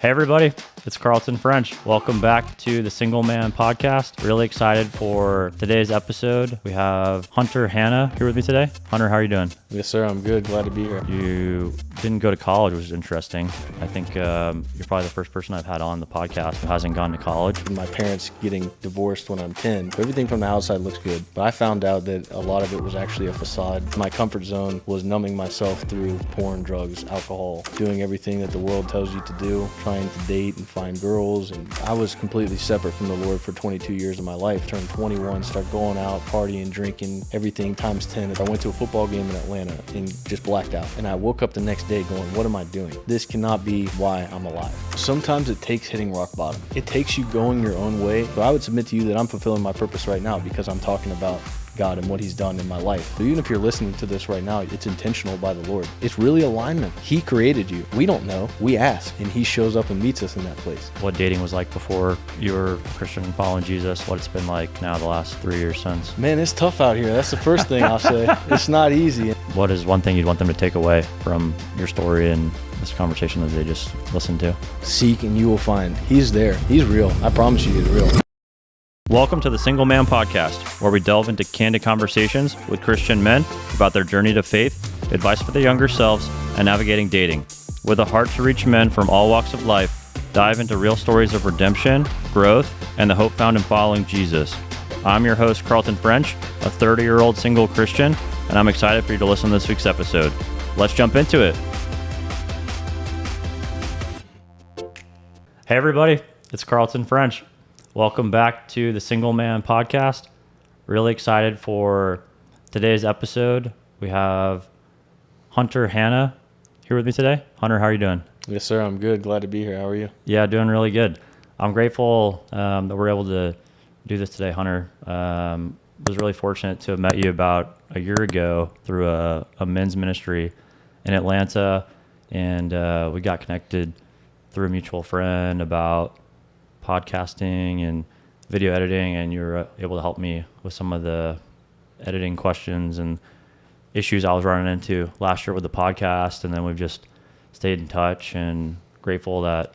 Hey everybody, it's Carlton French. Welcome back to the Single Man Podcast. Really excited for today's episode. We have Hunter Hanna here with me today. Hunter, how are you doing? Yes, sir. I'm good. Glad to be here. You didn't go to college, which is interesting. I think you're probably the first person I've had on the podcast who hasn't gone to college. My parents getting divorced when I'm 10. Everything from the outside looks good, but I found out that a lot of it was actually a facade. My comfort zone was numbing myself through porn, drugs, alcohol, doing everything that the world tells you to do, trying to date and find girls. And I was completely separate from the Lord for 22 years of my life. Turned 21, started going out, partying, drinking, everything times 10. I went to a football game in Atlanta and just blacked out. And I woke up the next day going, what am I doing? This cannot be why I'm alive. Sometimes it takes hitting rock bottom. It takes you going your own way. But I would submit to you that I'm fulfilling my purpose right now because I'm talking about God and what he's done in my life. So even if you're listening to this right now, it's intentional by the Lord. It's really alignment. He created you. We don't know. We ask, and he shows up and meets us in that place. What dating was like before you were a Christian and following Jesus, what it's been like now the last 3 years since. Man, it's tough out here. That's the first thing I'll say. It's not easy. What is one thing you'd want them to take away from your story and this conversation that they just listened to? Seek and you will find. He's there. He's real. I promise you he's real. Welcome to the Single Man Podcast, where we delve into candid conversations with Christian men about their journey to faith, advice for their younger selves, and navigating dating. With a heart to reach men from all walks of life, dive into real stories of redemption, growth, and the hope found in following Jesus. I'm your host, Carlton French, a 30-year-old single Christian, and I'm excited for you to listen to this week's episode. Let's jump into it. Hey everybody, it's Carlton French. Welcome back to the Single Man Podcast. Really excited for today's episode. We have Hunter Hanna here with me today. Hunter, how are you doing? Yes, sir. I'm good. Glad to be here. How are you? Yeah, doing really good. I'm grateful that we're able to do this today, Hunter. Was really fortunate to have met you about a year ago through a men's ministry in Atlanta, and we got connected through a mutual friend about podcasting and video editing, and you were able to help me with some of the editing questions and issues I was running into last year with the podcast. And then we've just stayed in touch, and grateful that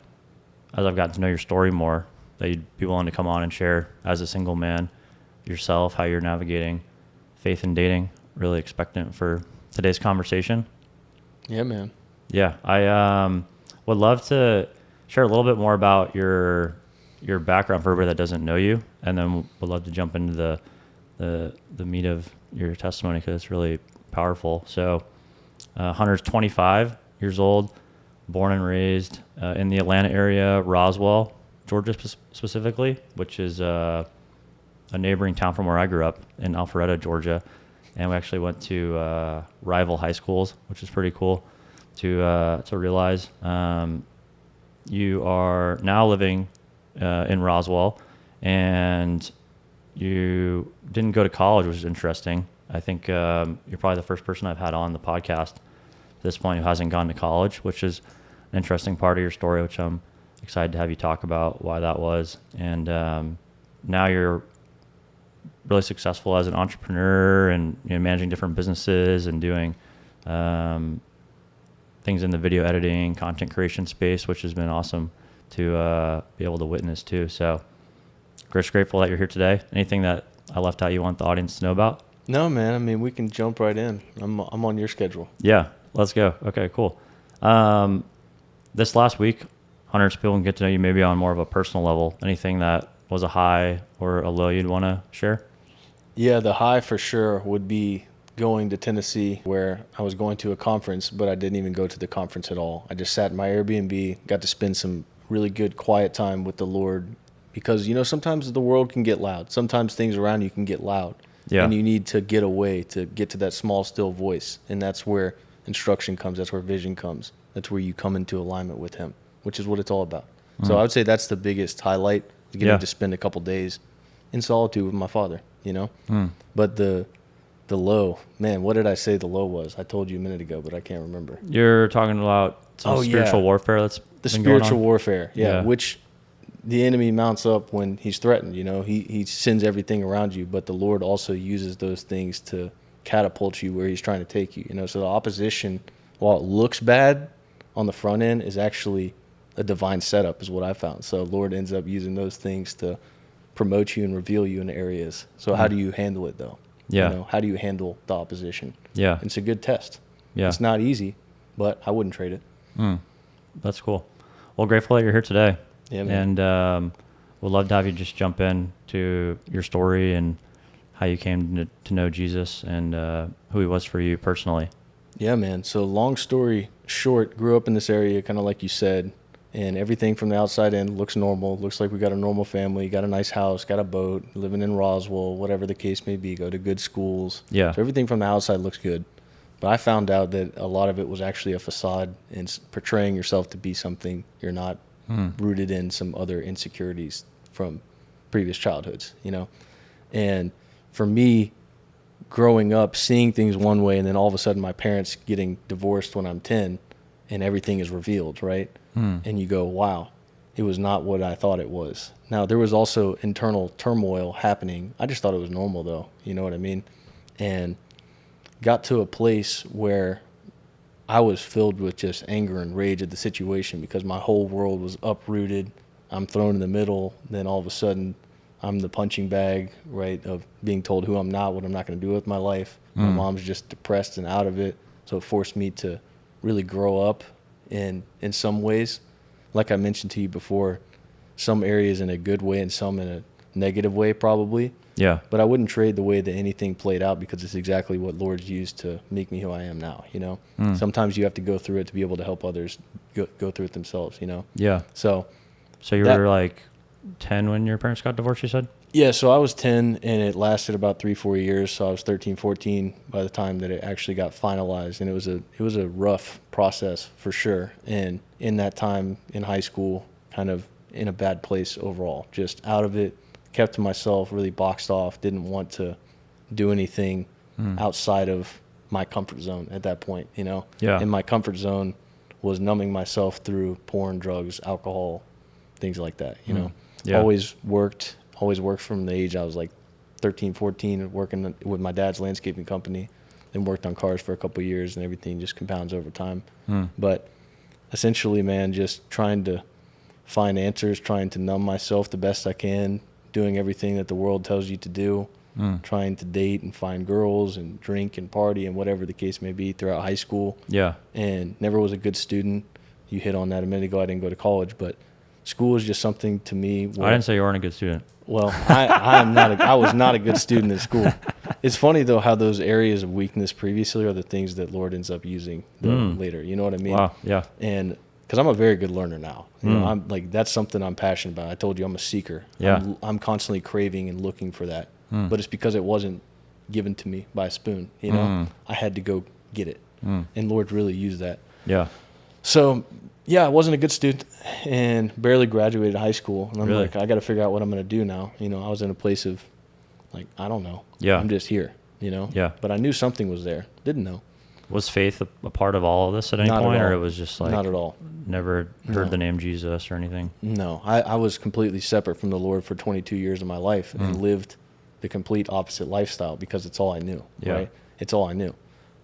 as I've gotten to know your story more, that you'd be willing to come on and share as a single man yourself, how you're navigating faith and dating. Really expectant for today's conversation. Yeah, man. Yeah, I would love to share a little bit more about your background for everybody that doesn't know you, and then would love to jump into the meat of your testimony because it's really powerful. So Hunter's 25 years old, born and raised in the Atlanta area, Roswell, Georgia specifically, which is a neighboring town from where I grew up in Alpharetta, Georgia. And we actually went to rival high schools, which is pretty cool to realize. You are now living in Roswell, and you didn't go to college, which is interesting. I think you're probably the first person I've had on the podcast at this point who hasn't gone to college, which is an interesting part of your story, which I'm excited to have you talk about why that was. And now you're really successful as an entrepreneur and managing different businesses and doing things in the video editing, content creation space, which has been awesome to be able to witness too. So just grateful that you're here today. Anything that I left out you want the audience to know about? No, man. I mean, we can jump right in. I'm on your schedule. Yeah, let's go. Okay, cool. This last week, Hunter, so people can get to know you maybe on more of a personal level. Anything that was a high or a low you'd want to share? Yeah, the high for sure would be going to Tennessee, where I was going to a conference, but I didn't even go to the conference at all. I just sat in my Airbnb, got to spend some really good quiet time with the Lord, because sometimes the world can get loud. Sometimes things around you can get loud. Yeah. And you need to get away to get to that small, still voice. And that's where instruction comes. That's where vision comes. That's where you come into alignment with him, which is what it's all about. So I would say that's the biggest highlight, getting to spend a couple days in solitude with my father, But the low, man, what did I say the low was? I told you a minute ago, but I can't remember. You're talking about some spiritual warfare that's the been going on? spiritual warfare, which the enemy mounts up when he's threatened. He sends everything around you, but the Lord also uses those things to catapult you where he's trying to take you. So the opposition, while it looks bad on the front end, is actually a divine setup is what I found. So Lord ends up using those things to promote you and reveal you in areas. So how do you handle it though? Yeah. You know, how do you handle the opposition? Yeah. It's a good test. Yeah. It's not easy, but I wouldn't trade it. That's cool. Well, grateful that you're here today. Yeah, man. And we'd love to have you just jump in to your story and how you came to know Jesus and who he was for you personally. Yeah, man. So long story short, grew up in this area, kind of like you said, and everything from the outside in looks normal. Looks like we got a normal family, got a nice house, got a boat, living in Roswell, whatever the case may be, go to good schools. Yeah. So everything from the outside looks good. But I found out that a lot of it was actually a facade and portraying yourself to be something you're not, rooted in some other insecurities from previous childhoods, you know? And for me, growing up, seeing things one way, and then all of a sudden my parents getting divorced when I'm 10 and everything is revealed, right? And you go, wow, it was not what I thought it was. Now, there was also internal turmoil happening. I just thought it was normal, though. You know what I mean? And got to a place where I was filled with just anger and rage at the situation because my whole world was uprooted. I'm thrown in the middle. Then all of a sudden, I'm the punching bag, right, of being told who I'm not, what I'm not going to do with my life. My mom's just depressed and out of it. So it forced me to really grow up in some ways. Like I mentioned to you before, some areas in a good way and some in a negative way probably. Yeah. But I wouldn't trade the way that anything played out because it's exactly what Lord's used to make me who I am now, you know? Sometimes you have to go through it to be able to help others go through it themselves, you know? Yeah. So you were like 10 when your parents got divorced, you said? yeah, so I was 10 and it lasted about 3-4 years. So I was 13, 14 by the time that it actually got finalized. And it was a rough process for sure. And in that time in high school, kind of in a bad place overall, just out of it, kept to myself, really boxed off, didn't want to do anything outside of my comfort zone at that point, you know? Yeah. And my comfort zone was numbing myself through porn, drugs, alcohol, things like that, you know? Yeah. Always worked from the age I was like 13, 14, working with my dad's landscaping company, then worked on cars for a couple of years, and everything just compounds over time. But essentially, man, just trying to find answers, trying to numb myself the best I can, doing everything that the world tells you to do, trying to date and find girls and drink and party and whatever the case may be throughout high school. Yeah. And never was a good student. You hit on that a minute ago. I didn't go to college, but school is just something to me. I didn't say you weren't a good student. Well, I was not a good student in school. It's funny though how those areas of weakness previously are the things that Lord ends up using later. You know what I mean? Wow. Yeah. And because I'm a very good learner now, you know, I'm like that's something I'm passionate about. I told you I'm a seeker. Yeah. I'm constantly craving and looking for that, but it's because it wasn't given to me by a spoon. You know, I had to go get it, and Lord really used that. Yeah. So, yeah, I wasn't a good student and barely graduated high school. And I'm like, I got to figure out what I'm going to do now. You know, I was in a place of like, I don't know. Yeah. I'm just here, you know? Yeah. But I knew something was there. Didn't know. Was faith a part of all of this at any Not at point, or all. it was just like Not at all. never heard the name Jesus or anything? No, I was completely separate from the Lord for 22 years of my life and lived the complete opposite lifestyle because it's all I knew, right? It's all I knew.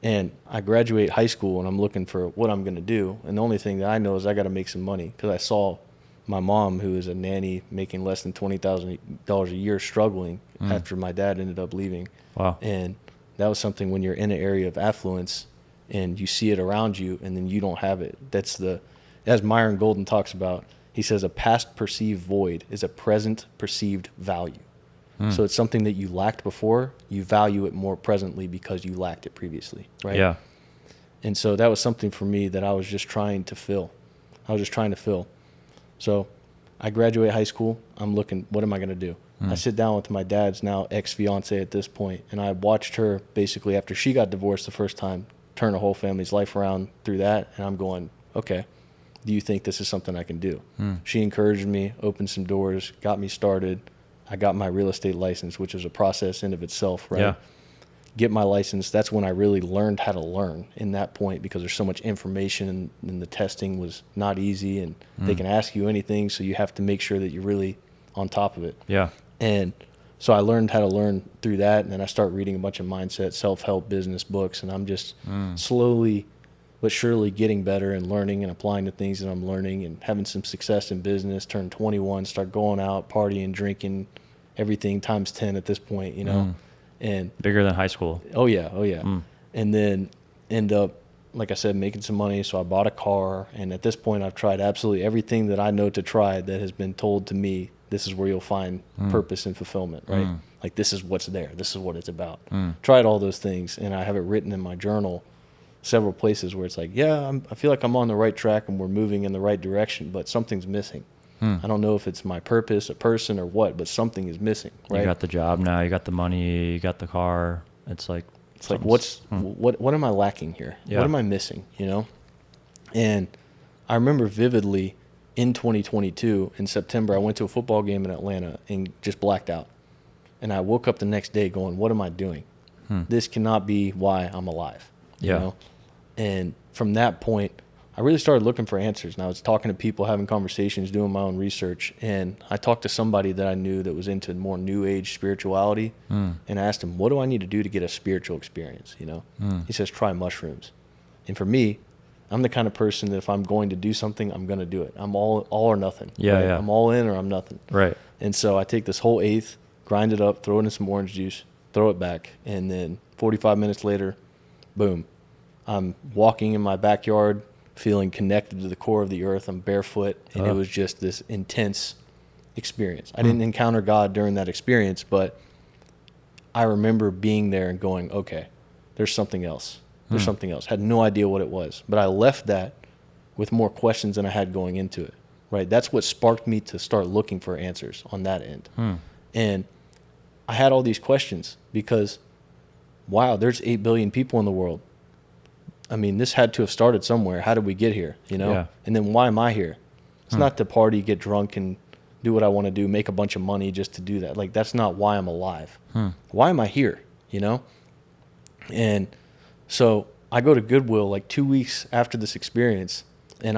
And I graduate high school and I'm looking for what I'm going to do. And the only thing that I know is I got to make some money because I saw my mom, who is a nanny making less than $20,000 a year, struggling after my dad ended up leaving. Wow. And that was something when you're in an area of affluence and you see it around you and then you don't have it. As Myron Golden talks about, he says a past perceived void is a present perceived value. So it's something that you lacked before, you value it more presently because you lacked it previously, right? Yeah. And so that was something for me that I was just trying to fill. So I graduate high school, I'm looking, what am I going to do? I sit down with my dad's now ex-fiance at this point, and I watched her basically after she got divorced the first time, turn a whole family's life around through that, and I'm going, okay, do you think this is something I can do? She encouraged me, opened some doors, got me started. I got my real estate license, which is a process in of itself, right? Yeah. Get my license. That's when I really learned how to learn in that point because there's so much information and the testing was not easy and they can ask you anything. So you have to make sure that you're really on top of it. Yeah. And so I learned how to learn through that. And then I start reading a bunch of mindset, self-help business books. And I'm just slowly but surely getting better and learning and applying the things that I'm learning and having some success in business, turn 21, start going out, partying, drinking, everything times 10 at this point, you know. And bigger than high school. oh yeah. And then end up, like I said, making some money. So I bought a car, and at this point I've tried absolutely everything that I know to try that has been told to me, this is where you'll find purpose and fulfillment, right? Like, this is what's there. This is what it's about. Tried all those things, and I have it written in my journal several places where it's like, yeah, I feel like I'm on the right track and we're moving in the right direction, but something's missing. I don't know if it's my purpose, a person, or what, but something is missing, right? You got the job now, you got the money, you got the car. It's like what am I lacking here? Yeah. What am I missing, you know? And I remember vividly in 2022, in September, I went to a football game in Atlanta and just blacked out. And I woke up the next day going, what am I doing? This cannot be why I'm alive, you know? And from that point, I really started looking for answers. And I was talking to people, having conversations, doing my own research. And I talked to somebody that I knew that was into more new age spirituality. And I asked him, what do I need to do to get a spiritual experience? You know, he says, try mushrooms. And for me, I'm the kind of person that if I'm going to do something, I'm going to do it. I'm all or nothing. Yeah, right? yeah. I'm all in or I'm nothing. Right. And so I take this whole eighth, grind it up, throw it in some orange juice, throw it back. And then 45 minutes later, boom, I'm walking in my backyard, feeling connected to the core of the earth. I'm barefoot, and it was just this intense experience. I didn't encounter God during that experience, but I remember being there and going, okay, there's something else. There's something else. Had no idea what it was, but I left that with more questions than I had going into it, right? That's what sparked me to start looking for answers on that end. And I had all these questions because, wow, there's 8 billion people in the world. I mean, this had to have started somewhere. How did we get here, you know? Yeah. And then why am I here? It's not to party, get drunk, and do what I want to do, make a bunch of money just to do that. Like, that's not why I'm alive. Why am I here, you know? And so I go to Goodwill like 2 weeks after this experience, and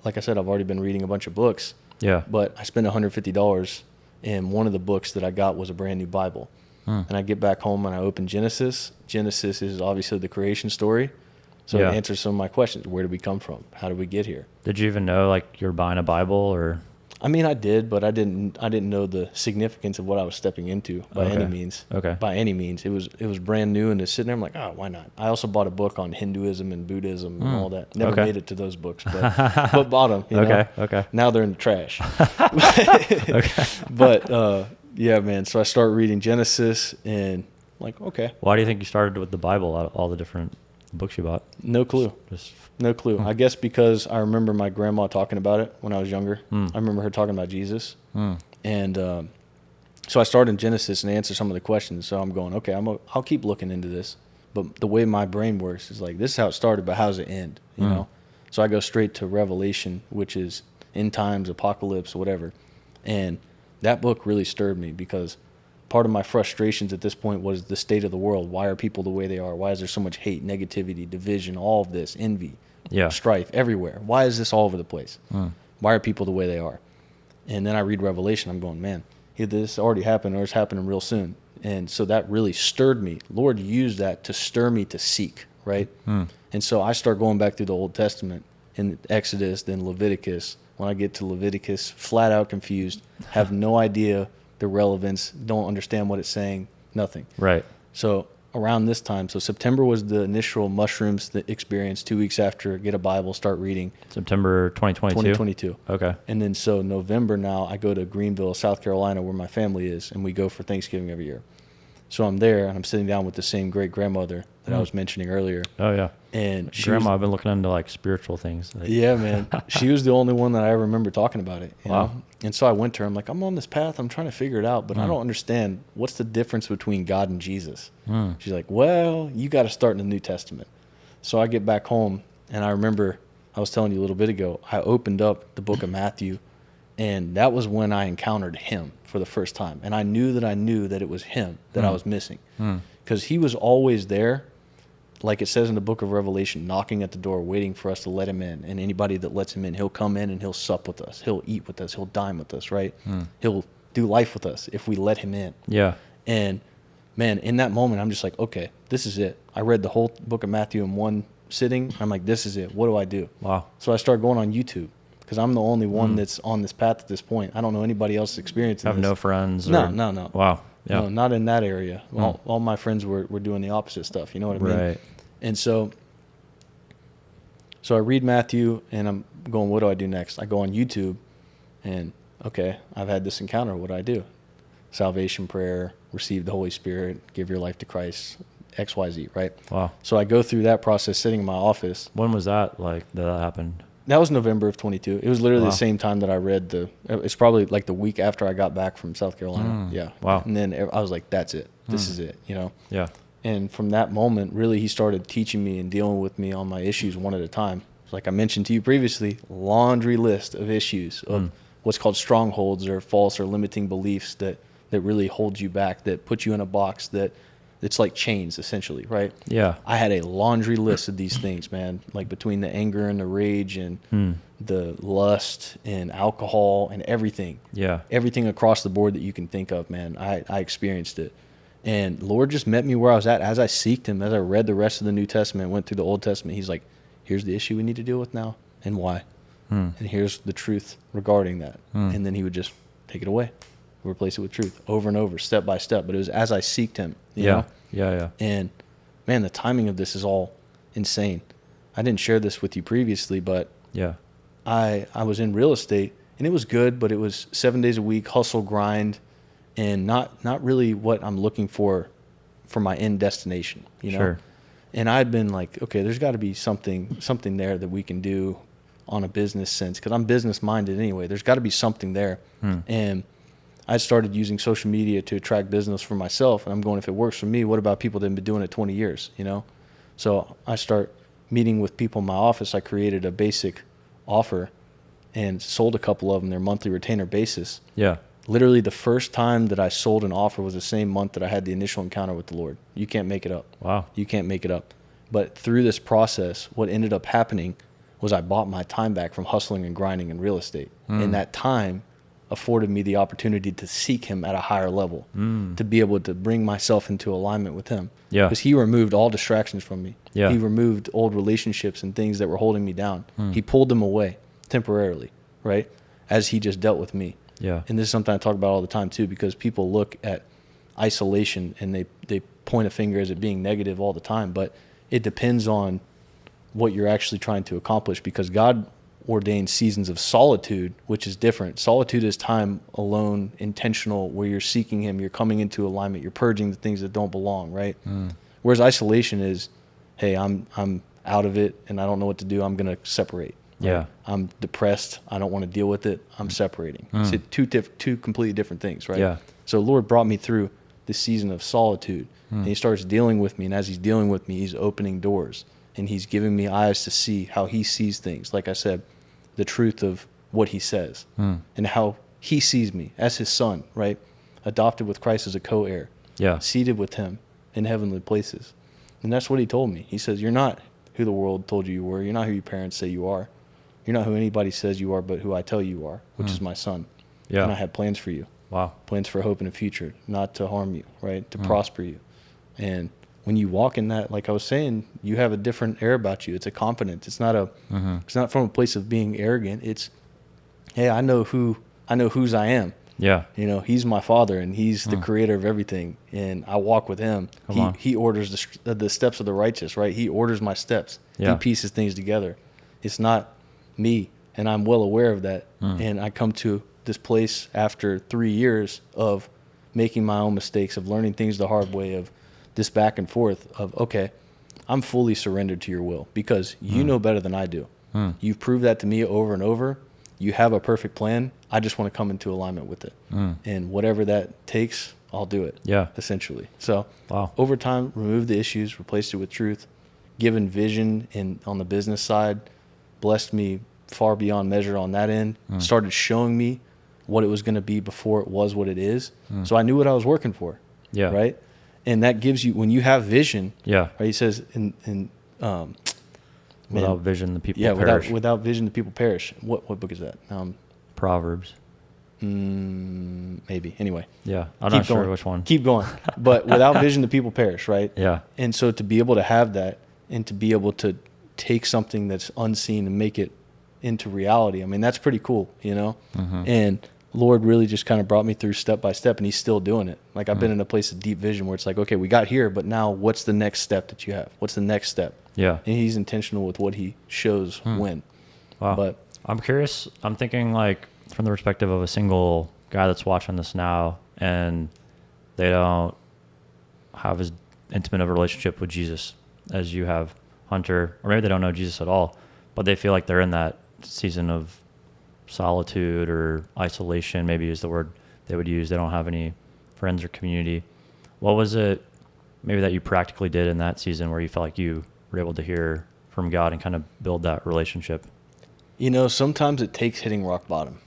like I said, I've already been reading a bunch of books. Yeah. But I spent $150, and one of the books that I got was a brand new Bible. And I get back home and I open Genesis. Genesis is obviously the creation story. So it answers some of my questions. Where did we come from? How did we get here? Did you even know like you're buying a Bible or? I mean, I did, but I didn't know the significance of what I was stepping into by any means. Okay. By any means. It was brand new, and it's sitting there. I'm like, oh, why not? I also bought a book on Hinduism and Buddhism and all that. Never made it to those books, but bought them. You know? Okay. Now they're in the trash. But yeah, man. So I start reading Genesis, and I'm like, okay. Why do you think you started with the Bible out of all the different books you bought? No clue. No clue. I guess because I remember my grandma talking about it when I was younger. I remember her talking about Jesus. And so I started in Genesis and answered some of the questions. So I'm going, okay, I'll keep looking into this. But the way my brain works is like, this is how it started, but how does it end? You know? So I go straight to Revelation, which is end times, apocalypse, whatever. And that book really stirred me because part of my frustrations at this point was the state of the world. Why are people the way they are? Why is there so much hate, negativity, division, all of this, envy, strife everywhere? Why is this all over the place? Why are people the way they are? And then I read Revelation. I'm going, man, this already happened or it's happening real soon. And so that really stirred me. Lord used that to stir me to seek, right? And so I start going back through the Old Testament in Exodus, then Leviticus. When I get to Leviticus, flat out confused, have no idea the relevance, don't understand what it's saying, nothing. Right. So around this time, so September was the initial mushrooms experience. 2 weeks after, get a Bible, start reading. September 2022? 2022. Okay. And then so November now, I go to Greenville, South Carolina, where my family is, and we go for Thanksgiving every year. So I'm there, and I'm sitting down with the same great-grandmother that I was mentioning earlier. Oh, yeah. And Grandma, I've been looking into like spiritual things. Yeah, man. She was the only one that I remember talking about it. You know? And so I went to her. I'm like, I'm on this path. I'm trying to figure it out, but I don't understand. What's the difference between God and Jesus? She's like, well, you got to start in the New Testament. So I get back home, and I remember I was telling you a little bit ago, I opened up the book of Matthew, and that was when I encountered him for the first time. And I knew that it was him that I was missing, because he was always there. Like it says in the book of Revelation, knocking at the door, waiting for us to let him in. And anybody that lets him in, he'll come in and he'll sup with us. He'll eat with us. He'll dine with us, right? He'll do life with us if we let him in. Yeah. And man, in that moment, I'm just like, okay, this is it. I read the whole book of Matthew in one sitting. I'm like, this is it. What do I do? Wow. So I start going on YouTube because I'm the only one that's on this path at this point. I don't know anybody else experiencing Have this. no friends? No, or, no. Wow. Yeah. No, not in that area. All my friends were doing the opposite stuff. You know what I mean? Right. And so I read Matthew and I'm going, what do I do next? I go on YouTube and, okay, I've had this encounter. What do I do? Salvation prayer, receive the Holy Spirit, give your life to Christ, X, Y, Z, right? Wow. So I go through that process sitting in my office. When was that that happened? That was November of 22. It was literally Wow. the same time that I read it's probably like the week after I got back from South Carolina. Yeah. Wow. And then I was like, that's it. This is it, you know? Yeah. And from that moment, really, he started teaching me and dealing with me on my issues one at a time. Like I mentioned to you previously, laundry list of issues of what's called strongholds or false or limiting beliefs that really hold you back, that put you in a box that it's like chains, essentially, right? Yeah. I had a laundry list of these things, man, like between the anger and the rage and the lust and alcohol and everything. Yeah. Everything across the board that you can think of, man, I experienced it. And Lord just met me where I was at. As I seeked him, as I read the rest of the New Testament, went through the Old Testament, he's like, here's the issue we need to deal with now and why. And here's the truth regarding that. And then he would just take it away, replace it with truth over and over, step by step. But it was as I seeked him, you know? Yeah. And man, the timing of this is all insane. I didn't share this with you previously, but Yeah. I was in real estate and it was good, but it was 7 days a week, hustle, grind, and not really what I'm looking for my end destination, you know? Sure. And I'd been like, okay, there's got to be something there that we can do on a business sense, because I'm business minded anyway. There's got to be something there. And I started using social media to attract business for myself. And I'm going, if it works for me, what about people that have been doing it 20 years, you know? So I start meeting with people in my office. I created a basic offer and sold a couple of them their monthly retainer basis. Yeah. Literally the first time that I sold an offer was the same month that I had the initial encounter with the Lord. You can't make it up. Wow. You can't make it up. But through this process, what ended up happening was I bought my time back from hustling and grinding in real estate. And that time afforded me the opportunity to seek him at a higher level, to be able to bring myself into alignment with him. Yeah. Because he removed all distractions from me. Yeah. He removed old relationships and things that were holding me down. He pulled them away temporarily, right? As he just dealt with me. Yeah. And this is something I talk about all the time too, because people look at isolation and they point a finger as it being negative all the time, but it depends on what you're actually trying to accomplish, because God ordained seasons of solitude, which is different. Solitude is time alone, intentional, where you're seeking him, you're coming into alignment, you're purging the things that don't belong, right? Whereas isolation is, hey, I'm out of it and I don't know what to do, I'm going to separate. Right? Yeah. I'm depressed, I don't want to deal with it, I'm separating. It's two completely different things, right? Yeah. So the Lord brought me through this season of solitude, and he starts dealing with me, and as he's dealing with me, he's opening doors, and he's giving me eyes to see how he sees things. Like I said, the truth of what he says and how he sees me as his son, right? Adopted with Christ as a co-heir, Yeah. seated with him in heavenly places. And that's what he told me. He says, you're not who the world told you were. You're not who your parents say you are. You're not who anybody says you are, but who I tell you are, which is my son. Yeah. And I have plans for you. Wow. Plans for hope in the future, not to harm you, right? To prosper you. And when you walk in that, like I was saying, you have a different air about you. It's a confidence. It's not it's not from a place of being arrogant. It's, hey, I know whose I am. Yeah. You know, he's my father and he's the creator of everything. And I walk with him. He orders the steps of the righteous, right? He orders my steps. Yeah. He pieces things together. It's not me. And I'm well aware of that. And I come to this place after 3 years of making my own mistakes, of learning things the hard way, of this back and forth of, okay, I'm fully surrendered to your will because you know better than I do. You've proved that to me over and over. You have a perfect plan. I just want to come into alignment with it. And whatever that takes, I'll do it. Yeah. Essentially. So Wow. over time, removed the issues, replaced it with truth, given vision on the business side, blessed me far beyond measure on that end, started showing me what it was going to be before it was what it is. So I knew what I was working for. Yeah. Right. And that gives you, when you have vision, Yeah. right, he says Without vision, the people yeah, perish. without vision, the people perish. What book is that? Proverbs. Maybe. Anyway. Yeah. I'm Keep not sure going. which one. Keep going. But without vision, the people perish, right? Yeah. And so to be able to have that and to be able to take something that's unseen and make it into reality. I mean, that's pretty cool, you know? And Lord really just kind of brought me through step by step, and he's still doing it. Like I've been in a place of deep vision where it's like, okay, we got here, but now what's the next step that you have? What's the next step? Yeah. And he's intentional with what he shows when. Wow. But I'm curious. I'm thinking like from the perspective of a single guy that's watching this now, and they don't have as intimate of a relationship with Jesus as you have, Hunter, or maybe they don't know Jesus at all, but they feel like they're in that season of solitude or isolation, maybe is the word they would use. They don't have any friends or community. What was it maybe that you practically did in that season where you felt like you were able to hear from God and kind of build that relationship? you know, sometimes it takes hitting rock bottom.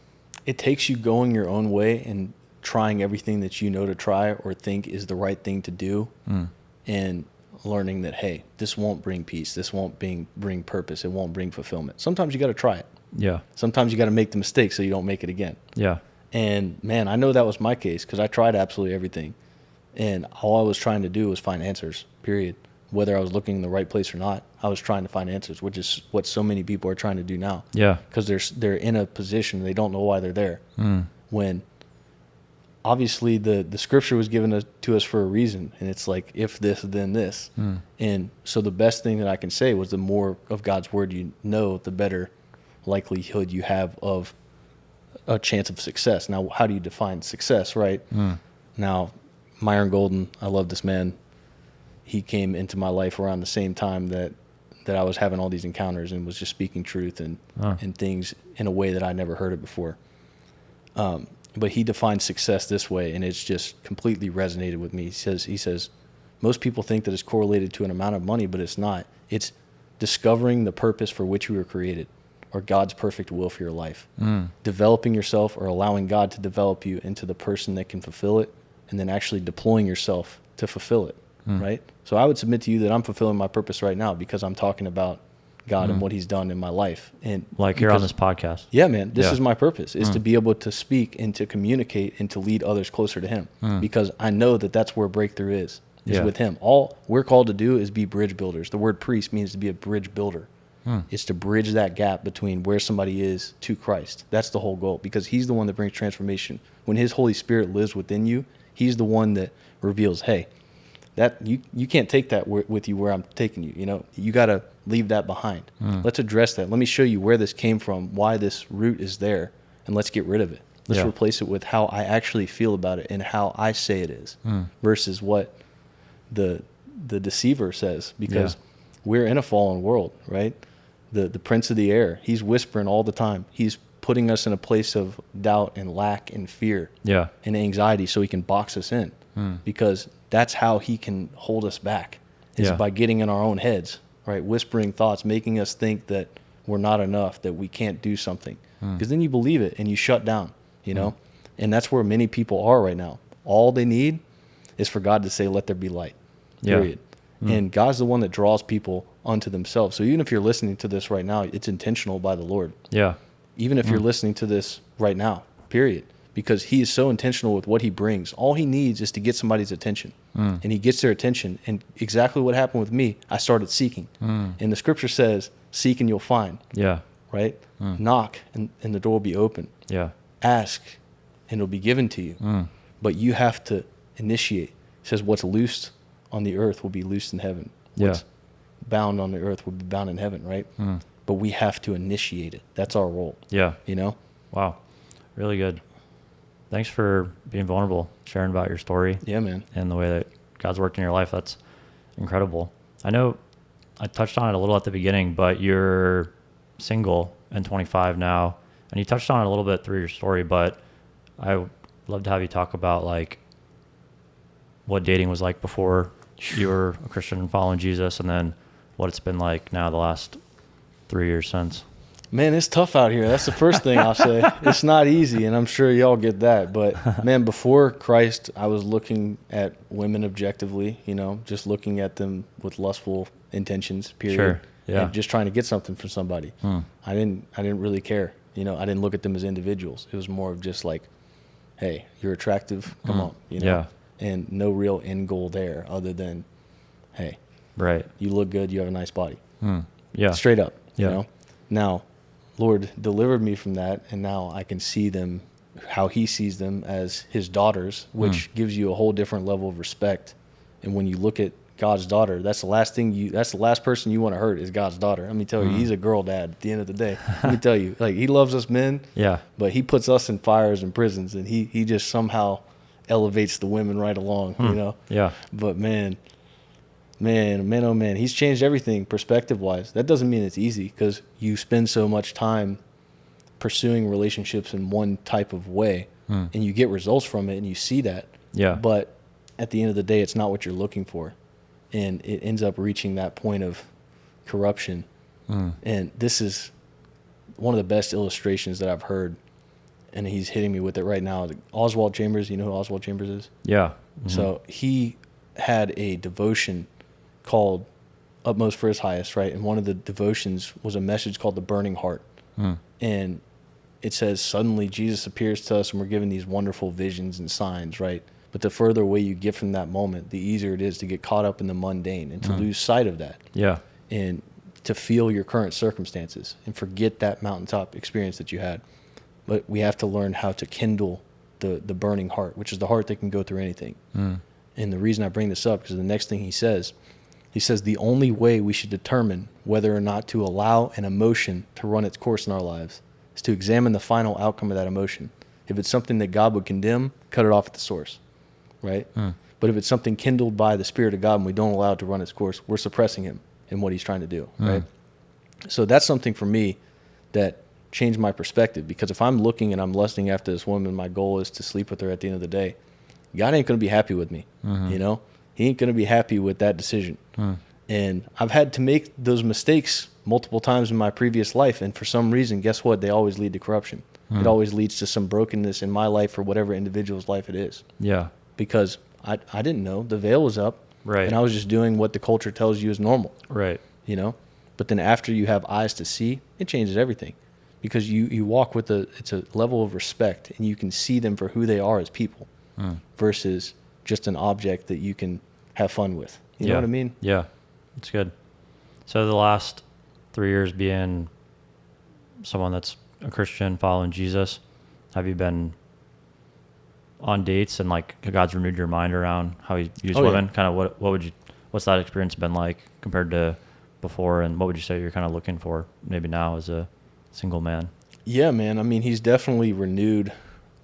It takes you going your own way and trying everything that you know to try or think is the right thing to do, and learning that, hey, this won't bring peace. This won't bring purpose. It won't bring fulfillment. Sometimes you got to try it. Yeah. Sometimes you got to make the mistake so you don't make it again. Yeah. And man, I know that was my case because I tried absolutely everything. And all I was trying to do was find answers, period. Whether I was looking in the right place or not, I was trying to find answers, which is what so many people are trying to do now. Yeah. Because they're in a position, they don't know why they're there. When obviously the scripture was given to us for a reason. And it's like, if this, then this. And so the best thing that I can say was the more of God's word you know, the better likelihood you have of a chance of success. Now, how do you define success, right? Now, Myron Golden, I love this man. He came into my life around the same time that I was having all these encounters and was just speaking truth and things in a way that I never heard it before. But he defined success this way, and it's just completely resonated with me. He says, most people think that it's correlated to an amount of money, but it's not. It's discovering the purpose for which we were created, or God's perfect will for your life. Developing yourself or allowing God to develop you into the person that can fulfill it, and then actually deploying yourself to fulfill it, right? So I would submit to you that I'm fulfilling my purpose right now because I'm talking about God and what he's done in my life. And like here on this podcast. Yeah, man, this is my purpose, is to be able to speak and to communicate and to lead others closer to him, because I know that that's where breakthrough is with him. All we're called to do is be bridge builders. The word priest means to be a bridge builder. It's to bridge that gap between where somebody is to Christ. That's the whole goal, because he's the one that brings transformation. When his Holy Spirit lives within you, he's the one that reveals, hey, that you can't take that with you where I'm taking you. You know, you got to leave that behind. Let's address that. Let me show you where this came from, why this root is there, and let's get rid of it. Let's replace it with how I actually feel about it and how I say it is, versus what the deceiver says, because we're in a fallen world, right? The prince of the air, he's whispering all the time. He's putting us in a place of doubt and lack and fear and anxiety so he can box us in, because that's how he can hold us back, is by getting in our own heads, right? Whispering thoughts, making us think that we're not enough, that we can't do something, because then you believe it and you shut down, you know? And that's where many people are right now. All they need is for God to say, let there be light, period. And God's the one that draws people unto themselves. So even if you're listening to this right now, it's intentional by the Lord. Even if you're listening to this right now, period, because he is so intentional with what he brings. All he needs is to get somebody's attention, and he gets their attention. And exactly what happened with me, I started seeking. And the scripture says, seek and you'll find, right? Knock and the door will be open. Ask and it'll be given to you. But you have to initiate. It says, what's loosed on the earth will be loosed in heaven. What's bound on the earth will be bound in heaven, right? But we have to initiate it. That's our role. You know? Wow. Really good. Thanks for being vulnerable, sharing about your story. Yeah, man. And the way that God's worked in your life. That's incredible. I know I touched on it a little at the beginning, but you're single and 25 now, and you touched on it a little bit through your story, but I would love to have you talk about like what dating was like before you were a Christian and following Jesus, and then what it's been like now the last 3 years since. Man, it's tough out here. That's the first thing I'll say. It's not easy, and I'm sure y'all get that. But, man, before Christ, I was looking at women objectively, you know, just looking at them with lustful intentions, period. And just trying to get something from somebody. I didn't really care. You know, I didn't look at them as individuals. It was more of just like, hey, you're attractive, come on, you know. And no real end goal there other than, hey, you look good, you have a nice body. Yeah. Straight up, Yeah. you know. Now, Lord delivered me from that, and now I can see them how he sees them as his daughters, which gives you a whole different level of respect. And when you look at God's daughter, that's the last person you want to hurt is God's daughter. Let me tell you, he's a girl dad at the end of the day. Let me tell you, like, he loves us men, Yeah. but he puts us in fires and prisons, and he just somehow elevates the women right along, you know? Yeah. But man, oh man, he's changed everything perspective wise. That doesn't mean it's easy, because you spend so much time pursuing relationships in one type of way, and you get results from it, and you see that. Yeah. But at the end of the day, it's not what you're looking for, and it ends up reaching that point of corruption. And this is one of the best illustrations that I've heard, and he's hitting me with it right now. Oswald Chambers, you know who Oswald Chambers is? Yeah. So he had a devotion called Utmost for His Highest, right? And one of the devotions was a message called The Burning Heart. And it says, suddenly Jesus appears to us and we're given these wonderful visions and signs, right? But the further away you get from that moment, the easier it is to get caught up in the mundane and to lose sight of that. Yeah. And to feel your current circumstances and forget that mountaintop experience that you had. But we have to learn how to kindle the burning heart, which is the heart that can go through anything. And the reason I bring this up, because the next thing he says, the only way we should determine whether or not to allow an emotion to run its course in our lives is to examine the final outcome of that emotion. If it's something that God would condemn, cut it off at the source, right? But if it's something kindled by the Spirit of God and we don't allow it to run its course, we're suppressing him in what he's trying to do, right? So that's something for me that changed my perspective, because if I'm looking and I'm lusting after this woman, my goal is to sleep with her at the end of the day, God ain't going to be happy with me, you know? He ain't going to be happy with that decision. And I've had to make those mistakes multiple times in my previous life, and for some reason, guess what? They always lead to corruption. It always leads to some brokenness in my life or whatever individual's life it is. Yeah. Because I didn't know. The veil was up. Right. And I was just doing what the culture tells you is normal. Right. You know? But then after you have eyes to see, it changes everything. Because you walk with it's a level of respect, and you can see them for who they are as people versus just an object that you can have fun with. You know what I mean? Yeah. It's good. So the last 3 years being someone that's a Christian following Jesus, have you been on dates and like God's renewed your mind around how he views women? Yeah. Kind of what's that experience been like compared to before, and what would you say you're kind of looking for maybe now as a single man? Yeah, man. I mean, he's definitely renewed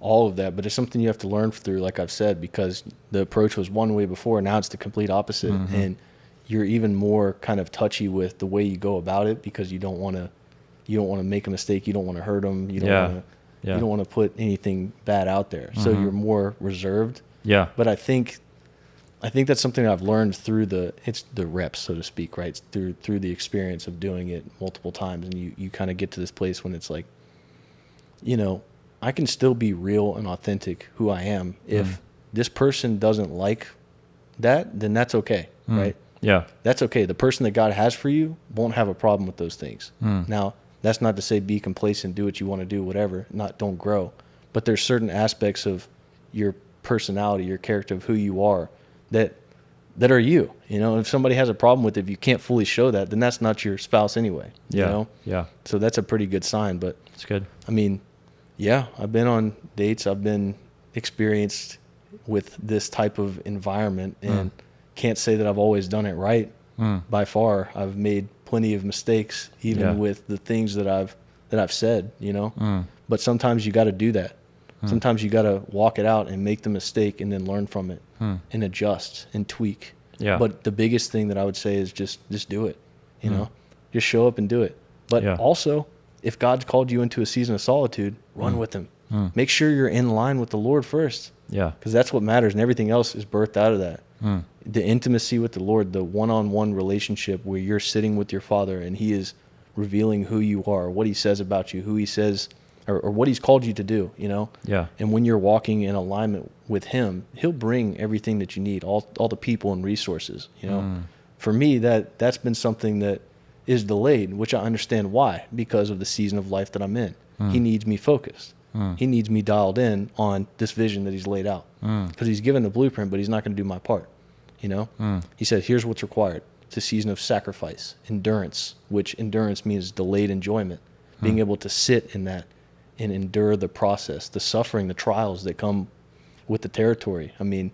all of that, but it's something you have to learn through, like I've said, because the approach was one way before, now it's the complete opposite. And you're even more kind of touchy with the way you go about it, because you don't want to make a mistake, you don't want to hurt them, you don't want to put anything bad out there. So you're more reserved. Yeah. But I think that's something I've learned through the reps, so to speak, right? It's through the experience of doing it multiple times, and you kind of get to this place when it's like, you know, I can still be real and authentic who I am. If this person doesn't like that, then that's okay, right? Yeah. That's okay. The person that God has for you won't have a problem with those things. Now, that's not to say be complacent, do what you want to do, whatever, don't grow. But there's certain aspects of your personality, your character, of who you are that are you. You know, if somebody has a problem with it, if you can't fully show that, then that's not your spouse anyway. Yeah. You know? Yeah. So that's a pretty good sign. But it's good. I mean, yeah, I've been on dates. I've been experienced with this type of environment, and can't say that I've always done it right. By far, I've made plenty of mistakes, even with the things that I've said, you know. But sometimes you got to do that. Sometimes you got to walk it out and make the mistake, and then learn from it and adjust and tweak. Yeah. But the biggest thing that I would say is just do it. You know, just show up and do it. But also, if God's called you into a season of solitude, run with him. Make sure you're in line with the Lord first. Yeah. Because that's what matters, and everything else is birthed out of that. The intimacy with the Lord, the one-on-one relationship where you're sitting with your Father and he is revealing who you are, what he says about you, who he says, or what he's called you to do, you know? Yeah. And when you're walking in alignment with him, he'll bring everything that you need, all the people and resources, you know? For me, that's been something that is delayed, which I understand why, because of the season of life that I'm in. He needs me focused. He needs me dialed in on this vision that he's laid out, because he's given the blueprint, but he's not going to do my part. You know, he said, here's what's required. to season of sacrifice, endurance, which endurance means delayed enjoyment, being able to sit in that and endure the process, the suffering, the trials that come with the territory. I mean,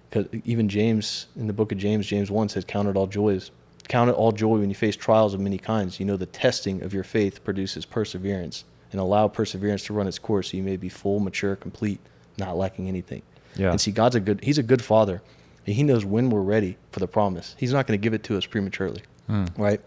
because even James, in the book of James, James 1 says, count it all joy when you face trials of many kinds. You know, the testing of your faith produces perseverance, and allow perseverance to run its course so you may be full, mature, complete, not lacking anything. Yeah. And see, he's a good father, and he knows when we're ready for the promise. He's not going to give it to us prematurely, right?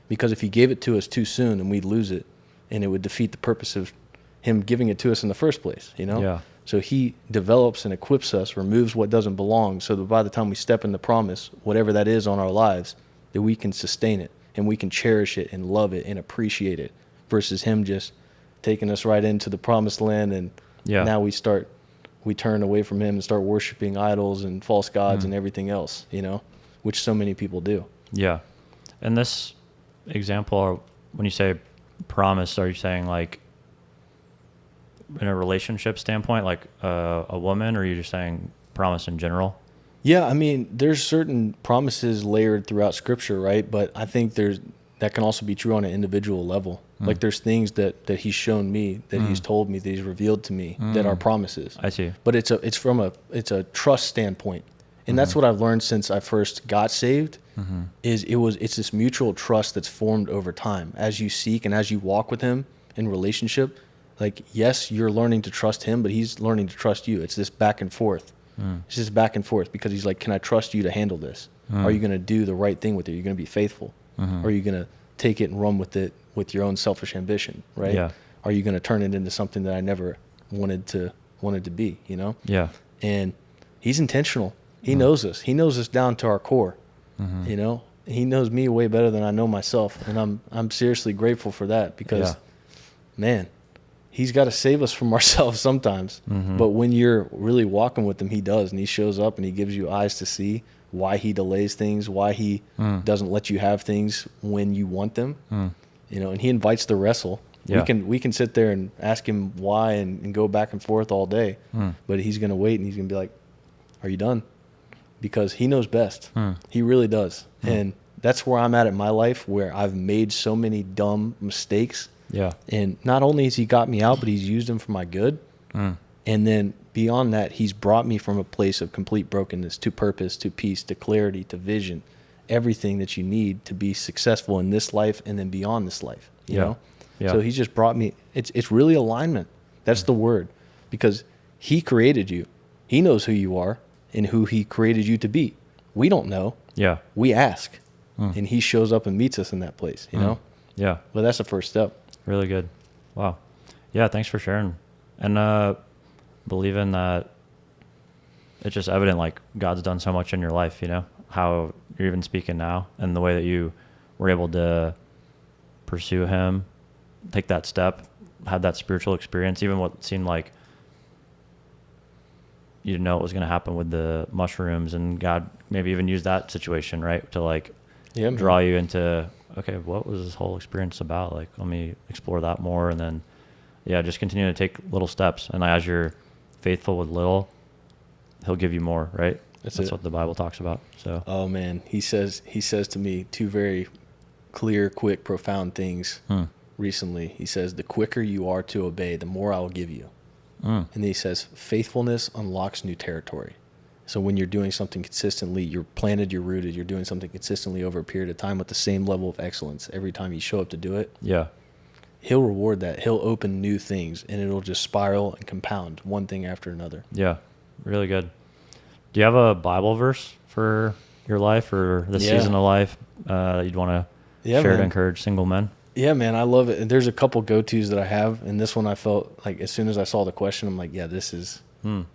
Because if he gave it to us too soon, then we'd lose it, and it would defeat the purpose of him giving it to us in the first place, you know? Yeah. So he develops and equips us, removes what doesn't belong, so that by the time we step in the promise, whatever that is on our lives, that we can sustain it, and we can cherish it and love it and appreciate it, versus him just taking us right into the promised land, and now we turn away from him and start worshiping idols and false gods and everything else, you know, which so many people do. Yeah. And this example, when you say promise, are you saying like in a relationship standpoint, like a woman, or are you just saying promise in general? Yeah, I mean, there's certain promises layered throughout Scripture, right? But I think that can also be true on an individual level. Like there's things that he's shown me, that he's told me, that he's revealed to me, that are promises. I see. But it's a trust standpoint, and that's what I've learned since I first got saved. It's this mutual trust that's formed over time as you seek and as you walk with him in relationship. Like, yes, you're learning to trust him, but he's learning to trust you. It's this back and forth. It's just back and forth, because he's like, can I trust you to handle this? Are you going to do the right thing with it? Are you going to be faithful? Or are you going to take it and run with it with your own selfish ambition, right? Yeah. Are you going to turn it into something that I never wanted to be, you know? Yeah. And he's intentional. He knows us. He knows us down to our core, you know? He knows me way better than I know myself, and I'm seriously grateful for that, because, man, he's got to save us from ourselves sometimes. But when you're really walking with him, he does, and he shows up and he gives you eyes to see why he delays things, why he doesn't let you have things when you want them, you know, and he invites the wrestle. Yeah. We can sit there and ask him why and go back and forth all day, but he's going to wait, and he's going to be like, are you done? Because he knows best. He really does. And that's where I'm at in my life, where I've made so many dumb mistakes. Yeah. And not only has he got me out, but he's used them for my good. And then beyond that, he's brought me from a place of complete brokenness to purpose, to peace, to clarity, to vision, everything that you need to be successful in this life and then beyond this life, you know? Yeah. So he's just brought me, it's really alignment. That's the word, because he created you. He knows who you are and who he created you to be. We don't know. Yeah. We ask, and he shows up and meets us in that place, you know? Yeah. Well, that's the first step. Really good. Wow. Yeah. Thanks for sharing. And, believing that it's just evident, like, God's done so much in your life, you know, how you're even speaking now, and the way that you were able to pursue him, take that step, have that spiritual experience, even what seemed like you didn't know what was going to happen with the mushrooms, and God maybe even used that situation, right, to like draw you into, okay, what was this whole experience about? Like, let me explore that more. And then, just continue to take little steps. And as you're faithful with little, he'll give you more, right? That's what the Bible talks about. So, oh man, he says to me two very clear, quick, profound things recently. He says, the quicker you are to obey, the more I will give you. And then he says, faithfulness unlocks new territory. So when you're doing something consistently, you're planted, you're rooted, you're doing something consistently over a period of time with the same level of excellence every time you show up to do it. Yeah. He'll reward that. He'll open new things, and it'll just spiral and compound one thing after another. Yeah. Really good. Do you have a Bible verse for your life or the season of life you'd want to share to encourage single men? Yeah, man, I love it. And there's a couple go-tos that I have, and this one I felt like as soon as I saw the question, I'm like, yeah, this is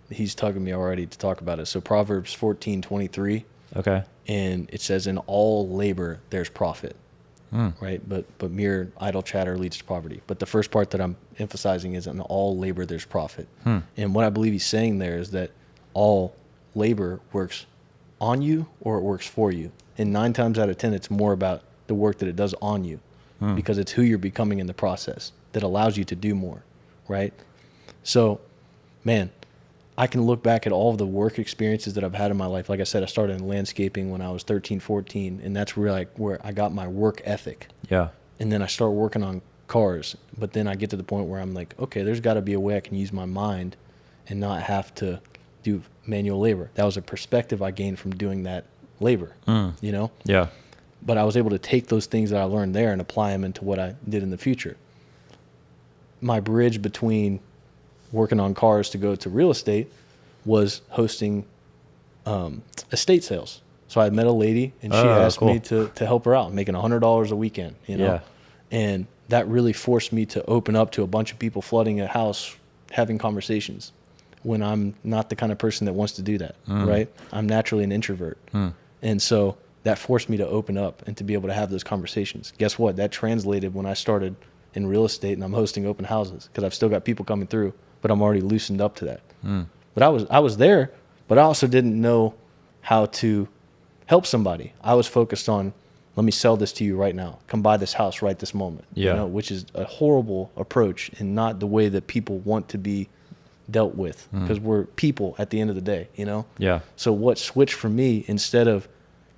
he's tugging me already to talk about it. So Proverbs 14:23. Okay. And it says, in all labor there's profit. Right? But mere idle chatter leads to poverty. But the first part that I'm emphasizing is, in all labor there's profit. And what I believe he's saying there is that all labor works on you or it works for you. And 9 times out of 10, it's more about the work that it does on you, because it's who you're becoming in the process that allows you to do more, right? So, man, I can look back at all of the work experiences that I've had in my life. Like I said, I started in landscaping when I was 13, 14, and that's where I got my work ethic. Yeah. And then I start working on cars, but then I get to the point where I'm like, okay, there's got to be a way I can use my mind and not have to do manual labor. That was a perspective I gained from doing that labor, you know? Yeah. But I was able to take those things that I learned there and apply them into what I did in the future. My bridge between working on cars to go to real estate was hosting estate sales. So I met a lady, and she asked me to help her out, making $100 a weekend, you know? Yeah. And that really forced me to open up to a bunch of people flooding a house, having conversations, when I'm not the kind of person that wants to do that, right? I'm naturally an introvert. And so that forced me to open up and to be able to have those conversations. Guess what? That translated when I started in real estate and I'm hosting open houses, because I've still got people coming through, but I'm already loosened up to that. But I was there, but I also didn't know how to help somebody. I was focused on, let me sell this to you right now. Come buy this house right this moment. Yeah. You know, which is a horrible approach and not the way that people want to be dealt with, because we're people at the end of the day, you know? Yeah. So what switched for me, instead of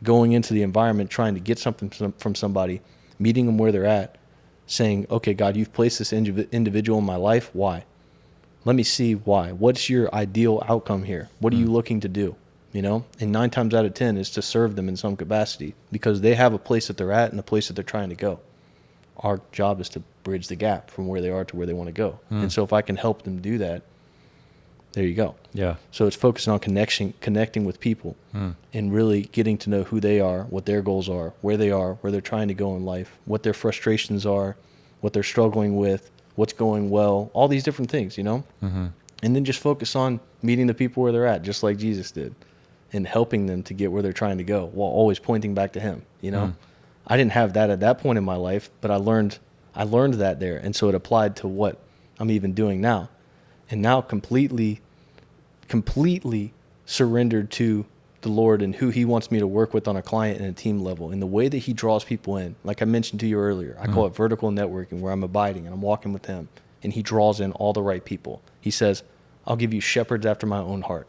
going into the environment trying to get something from somebody, meeting them where they're at, saying, okay, God, you've placed this individual in my life. Why? Let me see why. What's your ideal outcome here? What are you looking to do? You know, and 9 times out of 10 is to serve them in some capacity, because they have a place that they're at and a place that they're trying to go. Our job is to bridge the gap from where they are to where they want to go. And so if I can help them do that, there you go. Yeah. So it's focusing on connecting with people and really getting to know who they are, what their goals are, where they're trying to go in life, what their frustrations are, what they're struggling with, what's going well, all these different things, you know? And then just focus on meeting the people where they're at, just like Jesus did, and helping them to get where they're trying to go while always pointing back to him, you know? I didn't have that at that point in my life, but I learned that there. And so it applied to what I'm even doing now. And now completely surrendered to the Lord and who he wants me to work with on a client and a team level, and the way that he draws people in. Like I mentioned to you earlier, I call it vertical networking, where I'm abiding and I'm walking with him, and he draws in all the right people. He says, I'll give you shepherds after my own heart.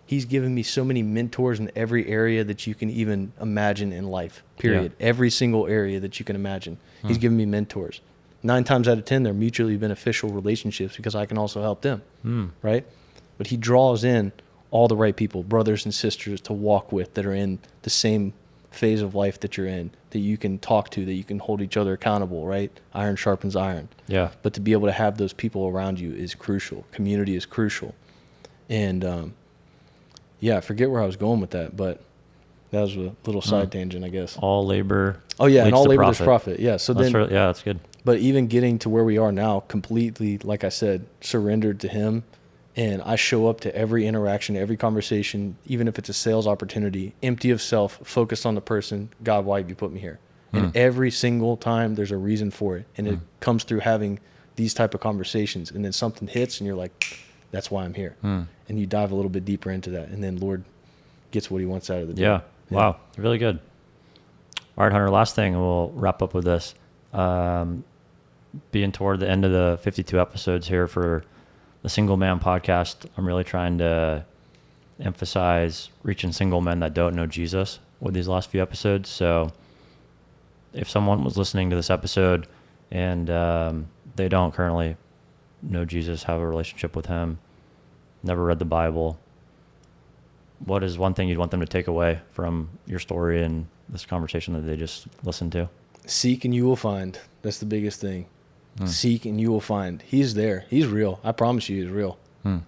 He's given me so many mentors in every area that you can even imagine in life, period. Yeah. Every single area that you can imagine. He's given me mentors. 9 times out of 10, they're mutually beneficial relationships, because I can also help them, right? But he draws in all the right people, brothers and sisters, to walk with, that are in the same phase of life that you're in, that you can talk to, that you can hold each other accountable, right? Iron sharpens iron. Yeah. But to be able to have those people around you is crucial. Community is crucial. And I forget where I was going with that, but that was a little side tangent, I guess. All labor. Oh yeah, and all labor profit. there's profit. Yeah. So that's good. But even getting to where we are now, completely, like I said, surrendered to him. And I show up to every interaction, every conversation, even if it's a sales opportunity, empty of self, focused on the person. God, why have you put me here? And every single time there's a reason for it. And it comes through having these type of conversations. And then something hits and you're like, that's why I'm here. And you dive a little bit deeper into that. And then Lord gets what he wants out of the deal. Yeah. Wow. Really good. All right, Hunter, last thing, and we'll wrap up with this. Being toward the end of the 52 episodes here for the Single Man podcast, I'm really trying to emphasize reaching single men that don't know Jesus with these last few episodes. So if someone was listening to this episode and they don't currently know Jesus, have a relationship with him, never read the Bible, what is one thing you'd want them to take away from your story and this conversation that they just listened to? Seek and you will find. That's the biggest thing. Seek and you will find. He's there. He's real. I promise you, he's real.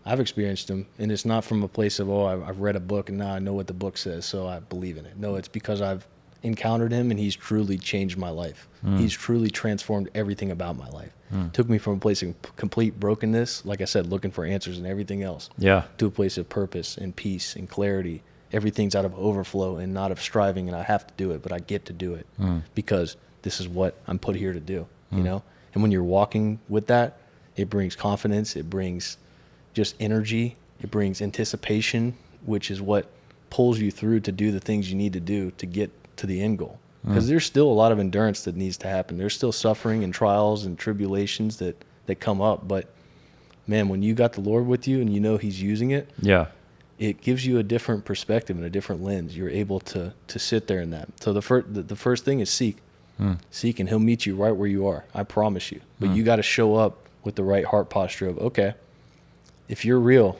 I've experienced him, and it's not from a place of, I've read a book and now I know what the book says, so I believe in it. No, it's because I've encountered him, and he's truly changed my life. He's truly transformed everything about my life. Took me from a place of complete brokenness, like I said, looking for answers and everything else, to a place of purpose and peace and clarity. Everything's out of overflow and not of striving, and I have to do it, but I get to do it because this is what I'm put here to do, you know? And when you're walking with that, it brings confidence, it brings just energy, it brings anticipation, which is what pulls you through to do the things you need to do to get to the end goal. Because there's still a lot of endurance that needs to happen. There's still suffering and trials and tribulations that come up, but man, when you got the Lord with you and you know he's using it, Yeah. it gives you a different perspective and a different lens. You're able to sit there in that. So the first thing is seek. Seek, and he'll meet you right where you are. I promise you. But you got to show up with the right heart posture of, okay, if you're real,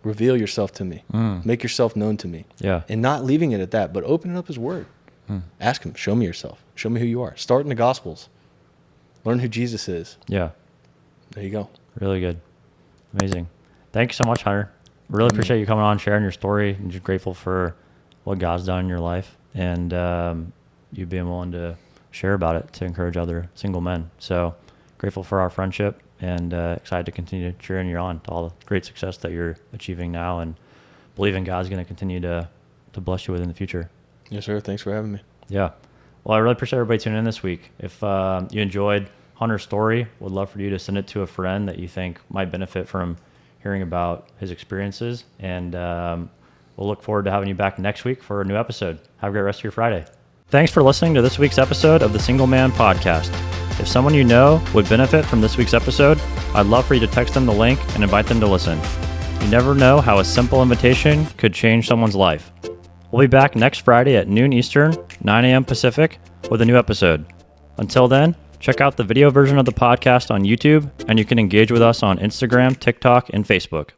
reveal yourself to me. Make yourself known to me. Yeah. And not leaving it at that, but opening up his word. Ask him, show me yourself. Show me who you are. Start in the Gospels. Learn who Jesus is. Yeah. There you go. Really good. Amazing. Thank you so much, Hunter. Really appreciate you coming on, sharing your story, and just grateful for what God's done in your life, and you being willing to share about it to encourage other single men. So grateful for our friendship, and excited to continue cheering you on to all the great success that you're achieving now, and believing God's going to continue to bless you with in the future. Yes, sir. Thanks for having me. Yeah. Well, I really appreciate everybody tuning in this week. If you enjoyed Hunter's story, would love for you to send it to a friend that you think might benefit from hearing about his experiences. And we'll look forward to having you back next week for a new episode. Have a great rest of your Friday. Thanks for listening to this week's episode of the Single Man Podcast. If someone you know would benefit from this week's episode, I'd love for you to text them the link and invite them to listen. You never know how a simple invitation could change someone's life. We'll be back next Friday at noon Eastern, 9 a.m. Pacific, with a new episode. Until then, check out the video version of the podcast on YouTube, and you can engage with us on Instagram, TikTok, and Facebook.